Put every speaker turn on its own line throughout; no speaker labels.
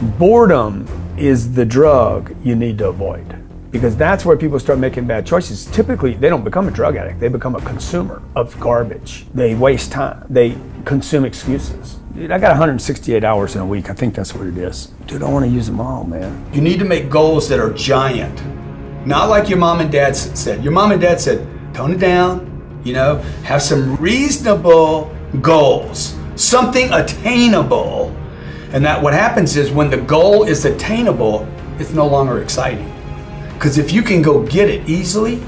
Boredom is the drug you need to avoid, because that's where people start making bad choices. Typically, they don't become a drug addict. They become a consumer of garbage. They waste time. They consume excuses. Dude, I got 168 hours in a week. I think that's what it is. Dude, I want to use them all, man.
You need to make goals that are giant. Not like your mom and dad said. Your mom and dad said, tone it down, have some reasonable goals, something attainable. And that what happens is when the goal is attainable, it's no longer exciting. Because if you can go get it easily,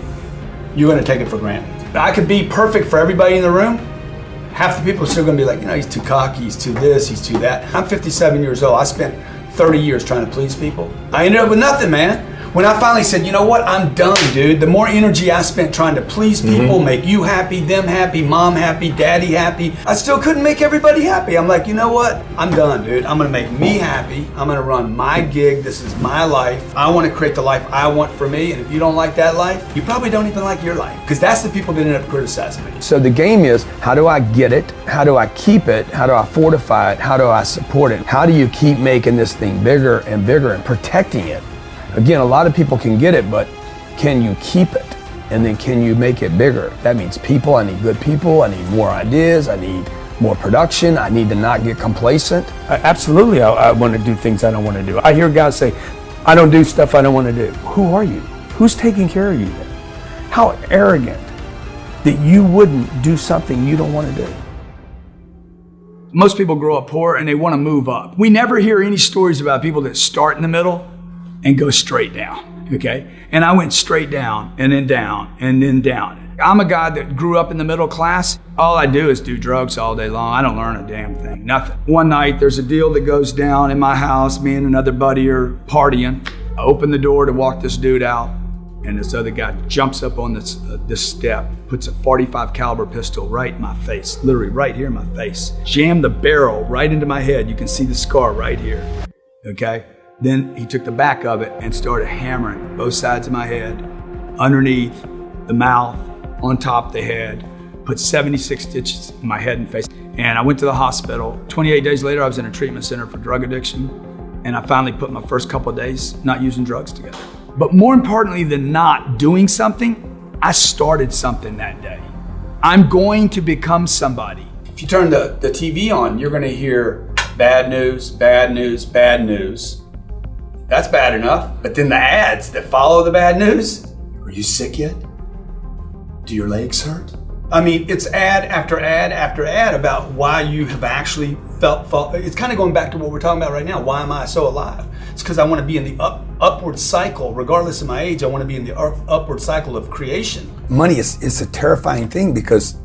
you're going to take it for granted. I could be perfect for everybody in the room. Half the people are still going to be like, he's too cocky, he's too this, he's too that. I'm 57 years old. I spent 30 years trying to please people. I ended up with nothing, man. When I finally said, you know what, I'm done, dude. The more energy I spent trying to please people, make you happy, them happy, mom happy, daddy happy, I still couldn't make everybody happy. I'm like, you know what? I'm done, dude. I'm gonna make me happy. I'm gonna run my gig. This is my life. I wanna create the life I want for me. And if you don't like that life, you probably don't even like your life. Because that's the people that end up criticizing me.
So the game is, how do I get it? How do I keep it? How do I fortify it? How do I support it? How do you keep making this thing bigger and bigger and protecting it? Again, a lot of people can get it, but can you keep it? And then can you make it bigger? That means people. I need good people. I need more ideas. I need more production. I need to not get complacent. Absolutely, I want to do things I don't want to do. I hear guys say, I don't do stuff I don't want to do. Who are you? Who's taking care of you then? How arrogant that you wouldn't do something you don't want to do.
Most people grow up poor and they want to move up. We never hear any stories about people that start in the middle and go straight down, okay? And I went straight down and then down and then down. I'm a guy that grew up in the middle class. All I do is do drugs all day long. I don't learn a damn thing, nothing. One night, there's a deal that goes down in my house. Me and another buddy are partying. I open the door to walk this dude out, and this other guy jumps up on this step, puts a .45 caliber pistol right in my face, literally right here in my face. Jammed the barrel right into my head. You can see the scar right here, okay? Then he took the back of it and started hammering both sides of my head, underneath the mouth, on top of the head, put 76 stitches in my head and face. And I went to the hospital. 28 days later, I was in a treatment center for drug addiction. And I finally put my first couple of days not using drugs together. But more importantly than not doing something, I started something that day. I'm going to become somebody. If you turn the TV on, you're gonna hear bad news, bad news, bad news. That's bad enough, but then the ads that follow the bad news. Are you sick yet? Do your legs hurt? I mean, it's ad after ad after ad about why you have actually felt. It's kind of going back to what we're talking about right now. Why am I so alive? It's because I want to be in the upward cycle, regardless of my age. I want to be in the upward cycle of creation.
Money is a terrifying thing because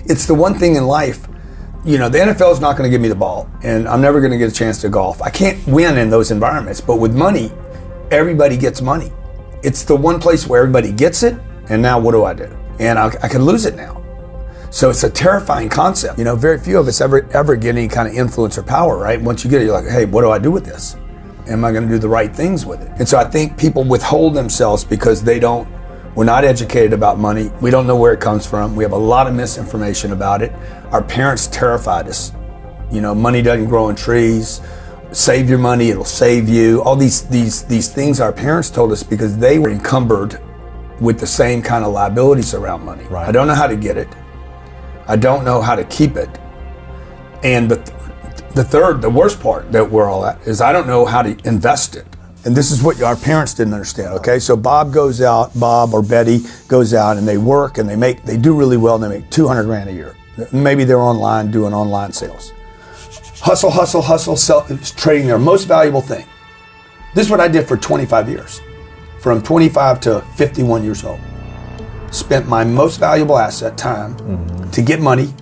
it's the one thing in life. The NFL is not going to give me the ball, and I'm never going to get a chance to golf. I can't win in those environments, but with money, everybody gets money. It's the one place where everybody gets it, and now what do I do? And I can lose it now. So it's a terrifying concept. Very few of us ever get any kind of influence or power, right? Once you get it, you're like, hey, what do I do with this? Am I going to do the right things with it? And so I think people withhold themselves because we're not educated about money. We don't know where it comes from. We have a lot of misinformation about it. Our parents terrified us. Money doesn't grow on trees. Save your money, it'll save you. All these things our parents told us because they were encumbered with the same kind of liabilities around money. Right. I don't know how to get it. I don't know how to keep it. And the worst part that we're all at is I don't know how to invest it. And this is what our parents didn't understand, okay? So Bob or Betty goes out and they work and they do really well and they make $200,000 a year. Maybe they're online doing online sales. Hustle, trading their most valuable thing. This is what I did for 25 years. From 25 to 51 years old. Spent my most valuable asset, time, to get money,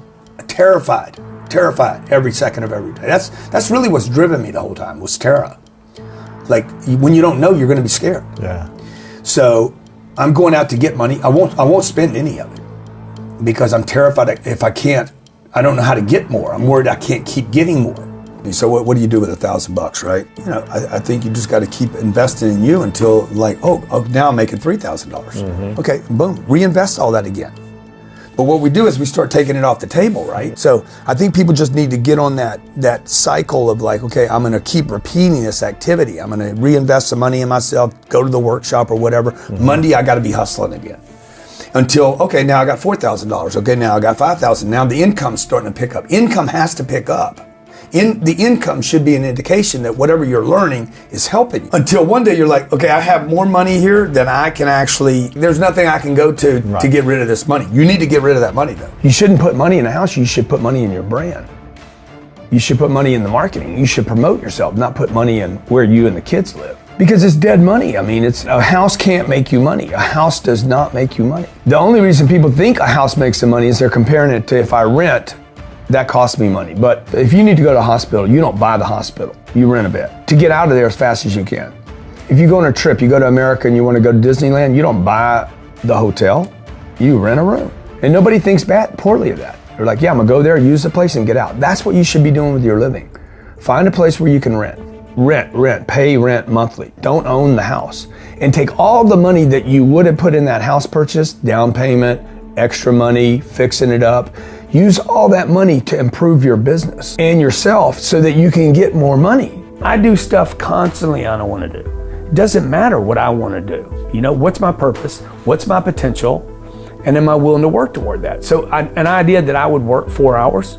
terrified every second of every day. That's really what's driven me the whole time, was terror. Like, when you don't know, you're going to be scared. Yeah. So I'm going out to get money. I won't spend any of it because I'm terrified. If I can't, I don't know how to get more. I'm worried I can't keep getting more. So what do you do with $1,000, right? I think you just got to keep investing in you until now I'm making $3,000. Okay, boom, reinvest all that again. But what we do is we start taking it off the table, right? So I think people just need to get on that cycle of like, okay, I'm gonna keep repeating this activity. I'm gonna reinvest some money in myself, go to the workshop or whatever. Monday, I gotta be hustling again. Until, okay, now I got $4,000. Okay, now I got $5,000. Now the income's starting to pick up. Income has to pick up. The income should be an indication that whatever you're learning is helping you. Until one day you're like, okay, I have more money here than I can actually, there's nothing I can go to get rid of this money. You need to get rid of that money though.
You shouldn't put money in a house, you should put money in your brand. You should put money in the marketing. You should promote yourself, not put money in where you and the kids live. Because it's dead money. I mean, a house can't make you money. A house does not make you money. The only reason people think a house makes them money is they're comparing it to if I rent, that costs me money. But if you need to go to a hospital, you don't buy the hospital, you rent a bed to get out of there as fast as you can. If you go on a trip, you go to America and you want to go to Disneyland, you don't buy the hotel, you rent a room. And nobody thinks poorly of that. They're like, yeah, I'm gonna go there, use the place and get out. That's what you should be doing with your living. Find a place where you can rent, pay rent monthly. Don't own the house. And take all the money that you would have put in that house purchase, down payment, extra money, fixing it up, use all that money to improve your business and yourself so that you can get more money. I do stuff constantly I don't want to do. It doesn't matter what I want to do. You know, what's my purpose? What's my potential? And am I willing to work toward that? So an idea that I would work 4 hours,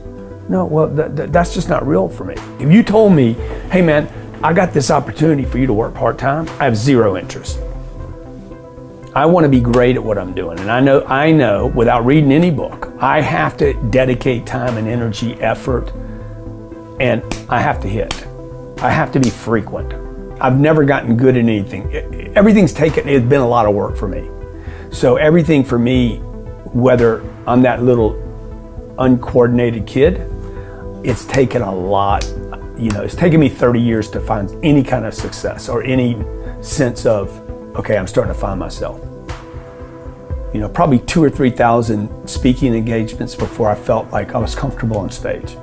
no, well, that's just not real for me. If you told me, hey man, I got this opportunity for you to work part-time, I have zero interest. I want to be great at what I'm doing. And I know without reading any book, I have to dedicate time and energy, effort, and I have to hit. I have to be frequent. I've never gotten good at anything. It's been a lot of work for me. So everything for me, whether I'm that little uncoordinated kid, it's taken a lot. You know, it's taken me 30 years to find any kind of success or any sense of, okay, I'm starting to find myself. You know, probably 2,000 or 3,000 speaking engagements before I felt like I was comfortable on stage.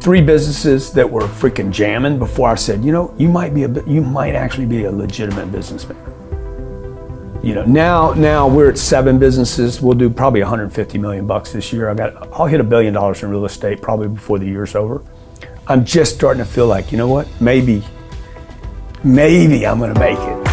3 businesses that were freaking jamming before I said, you know, you might actually be a legitimate businessman. You know, now we're at 7 businesses. We'll do probably 150 million bucks this year. I'll hit $1 billion in real estate probably before the year's over. I'm just starting to feel like, you know what, maybe I'm gonna make it.